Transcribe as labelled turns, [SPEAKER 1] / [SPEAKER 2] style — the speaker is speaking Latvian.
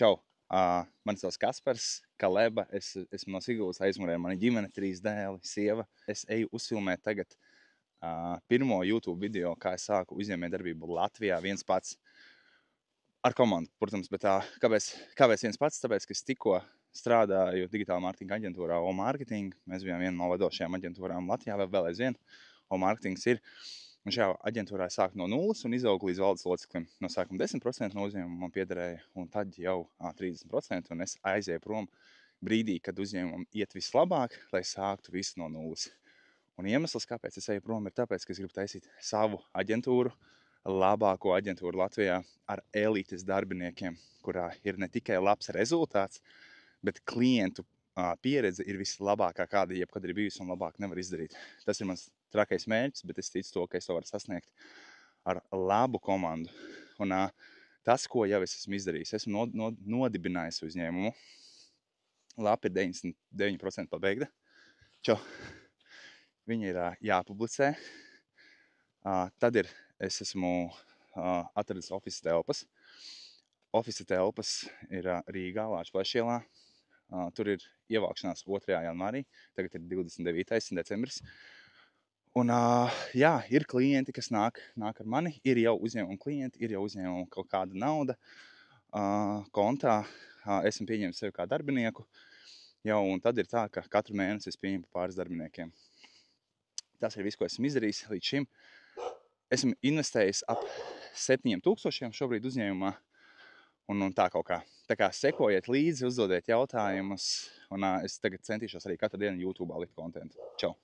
[SPEAKER 1] Čau! Mani sauc Kaspars, Kaleba. Es esmu no Siguldas, aizmugurē mana ģimene, 3 dēli, sieva. Es eju uzfilmēt tagad pirmo YouTube video, kā es sāku uzņēmējdarbību Latvijā viens pats ar komandu, protams, bet kāpēc viens pats? Tāpēc, ka es tikko strādāju digitāla mārketinga aģentūrā O-Marketing. Mēs bijām viena no vadošajām aģentūrām Latvijā, vēl aizvien. O-Marketings ir. Un šajā aģentūrā es sāku no nulles un izaugu līdz valdes loceklim. No sākuma 10% no uzņēmuma man piederēja, un tad jau 30%, un es aizēju prom brīdī, kad uzņēmumam iet vislabāk, lai sāktu visu no nulles. Un iemesls, kāpēc es eju prom, ir tāpēc, ka es gribu taisīt savu aģentūru, labāko aģentūru Latvijā ar elites darbiniekiem, kurā ir ne tikai labs rezultāts, bet klientu pieredze ir vislabākā, kāda jebkad ir bijusi, un labāk nevar izdarīt. Tas ir mans trakais mērķis, bet es ticu to, ka es to varu sasniegt ar labu komandu. Un tas, ko jau es esmu izdarījis, esmu nodibinājis uzņēmumu. Lapa ir 99% pabeigta. Viņi ir jāpublicē. Tad es esmu atradis ofisa telpas. Ofisa telpas ir Rīgā, Lāčplēša ielā. Tur ir ievākšanās 2. janvārī, tagad ir 29. decembris. Un ir klienti, kas nāk ar mani, ir jau uzņēmuma klienti, ir jau uzņēmuma kaut kāda nauda kontā. Esmu pieņēmis sevi kā darbinieku jau, un tad ir tā, ka katru mēnesi es pieņemu pāris darbiniekiem. Tas ir viss, ko esmu izdarījis līdz šim. Esmu investējis ap 7,000 šobrīd uzņēmumā. Un tā kaut kā. Tā kā sekojiet līdzi, uzdodiet jautājumus, un es tagad centīšos arī katru dienu YouTube'ā likt kontentu. Čau!